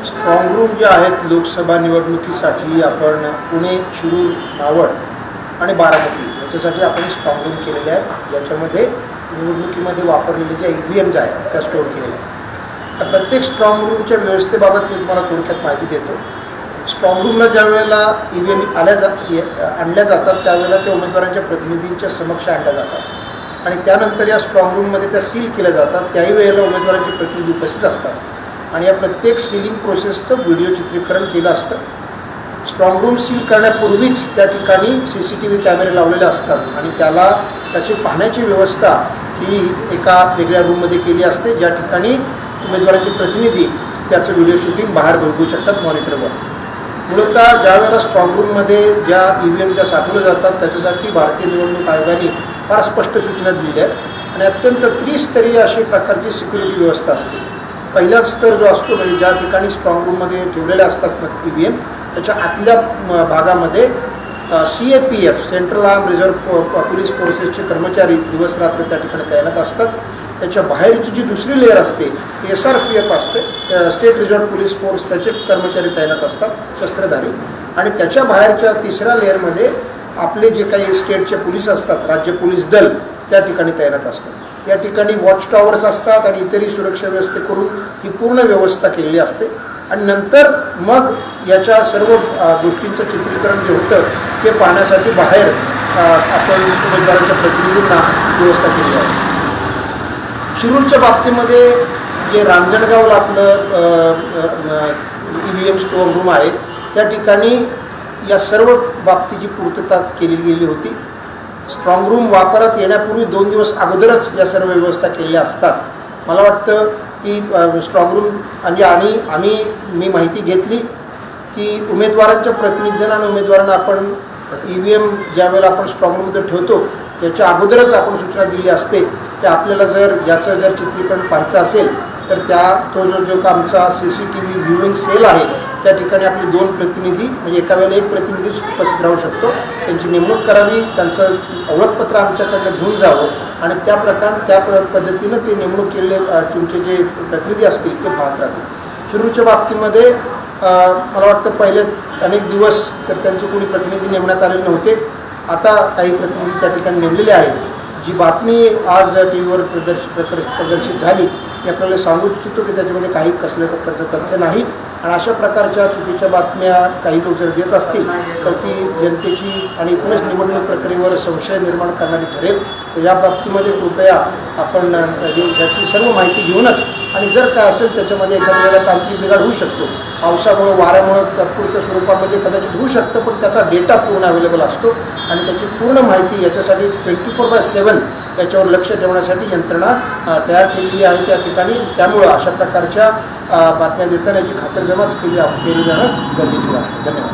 Strong room जे आहेत लोकसभा निवडणुकीसाठी आपण पुणे, शिरूर, मावळ आणि बारामती याच्यासाठी आपण स्ट्रॉंग रूम केलेले आहेत। याच्यामध्ये निवडणुकीमध्ये वापरलेले जे EVMs आहेत त्या स्टोअर केलेल्या आहेत। प्रत्येक स्ट्रॉंग रूमच्या व्यवस्थेबाबत मी तुम्हाला थोडक्यात माहिती देतो। स्ट्रॉंग रूमला ज्या वेळेला EVM आणल्या जातात त्यावेळेला त्या उमेदवारांच्या प्रतिनिधींच्या समक्ष आणल्या जातात आणि त्यानंतर या स्ट्रॉंग रूममध्ये त्या सील केल्या जातात। त्याही वेळेला उमेदवारांचे प्रतिनिधी उपस्थित असतात आणि या प्रत्येक सीलिंग प्रोसेसचं व्हिडिओ चित्रीकरण केलं असतं। स्ट्रॉंग रूम सील करण्यापूर्वीच त्या ठिकाणी CCTV कॅमेरे लावलेले असतात आणि त्याची पाहण्याची व्यवस्था ही एका वेगळ्या रूममध्ये केली असते, ज्या ठिकाणी उमेदवारांचे प्रतिनिधी त्याचं व्हिडिओ शूटिंग बाहेर बघू शकतात मॉनिटरवर। मूलतः ज्या वेळेला स्ट्रॉंग रूममध्ये ज्या EVM ज्या साठवल्या जातात त्याच्यासाठी भारतीय निवडणूक आयोगाने फार स्पष्ट सूचना दिलेल्या आहेत आणि अत्यंत त्रिस्तरीय अशी प्रकारची सिक्युरिटी व्यवस्था असते। पहिला स्तर जो असतो म्हणजे ज्या ठिकाणी स्ट्रॉंग रूममध्ये ठेवलेले असतात EVM त्याच्या आतल्या भागामध्ये CAPF central arm reserve police फोर्सेसचे कर्मचारी दिवस रात्र त्या ठिकाणी तैनात असतात। त्याच्या बाहेरची जी दुसरी लेअर असते ती SRPF असते, स्टेट रिझर्व्ह पोलीस फोर्स, त्याचे कर्मचारी तैनात असतात शस्त्रधारी। आणि त्याच्या बाहेरच्या तिसऱ्या लेअरमध्ये आपले जे काही स्टेटचे पोलीस असतात, राज्य पोलीस दल त्या ठिकाणी तैनात असतात। या ठिकाणी वॉच टॉवर्स असतात आणि इतरही सुरक्षा व्यवस्था करून ही पूर्ण व्यवस्था केलेली असते आणि नंतर मग याच्या सर्व गोष्टींचं चित्रीकरण जे होतं ते पाहण्यासाठी बाहेर आपण उमेदवारांच्या प्रतिनिधींना व्यवस्था केली आहे। शिरूरच्या बाबतीमध्ये जे रांजणगावला आपलं EVM स्टोअर रूम आहे त्या ठिकाणी या सर्व बाबतीची पूर्तता केली गेली होती। स्ट्रॉंग रूम वापरात येण्यापूर्वी 2 दिवस अगोदरच या सर्व व्यवस्था केलेल्या असतात। मला वाटतं की स्ट्रॉंग रूम आणि मी माहिती घेतली की उमेदवारांच्या प्रतिनिधींना आणि उमेदवारांना आपण EVM ज्यावेळेला आपण स्ट्रॉंग रूममध्ये ठेवतो त्याच्या अगोदरच आपण सूचना दिली असते की आपल्याला जर याचं चित्रीकरण पाहायचं असेल तर तो जो आमचा CCTV व्ह्यूइंग सेल आहे त्या ठिकाणी आपले 2 प्रतिनिधी म्हणजे एका वेळेला 1 प्रतिनिधी उपस्थित राहू शकतो, त्यांची नेमणूक करावी, त्यांचं ओळखपत्र आमच्याकडनं घेऊन जावं आणि त्या पद्धतीनं ते नेमणूक केलेले तुमचे जे प्रतिनिधी असतील ते पाहत राहतील। शिरूरच्या बाबतीमध्ये मला वाटतं पहिले अनेक दिवस तर त्यांचे कोणी प्रतिनिधी नेमण्यात आलेले नव्हते। आता काही प्रतिनिधी त्या ठिकाणी नेमलेले आहेत। जी बातमी आज TV प्रदर्शित झाली मी आपल्याला सांगू इच्छितो की त्याच्यामध्ये काही कसल्या प्रकारचं तथ्य नाही आणि अशा प्रकारच्या चुकीच्या बातम्या काही लोक जर देत असतील तर ती जनतेची आणि एकूणच निवडणूक प्रक्रियेवर संशय निर्माण करणारी ठरेल। तर या बाबतीमध्ये कृपया आपण याची सर्व माहिती घेऊनच आणि जर काय असेल त्याच्यामध्ये एखाद्या वेळेला तांत्रिक बिघाड होऊ शकतो, पावसामुळं वाऱ्यामुळं तात्पुरत्या स्वरूपामध्ये कदाचित होऊ शकतं, पण त्याचा डेटा पूर्ण अवेलेबल असतो आणि त्याची पूर्ण माहिती याच्यासाठी 24/7 याच्यावर लक्ष ठेवण्यासाठी यंत्रणा तयार केलेली आहे त्या ठिकाणी। त्यामुळं अशा प्रकारच्या बातम्या देताना याची खातरजमाच केली जाणं गरजेची वाटते। धन्यवाद।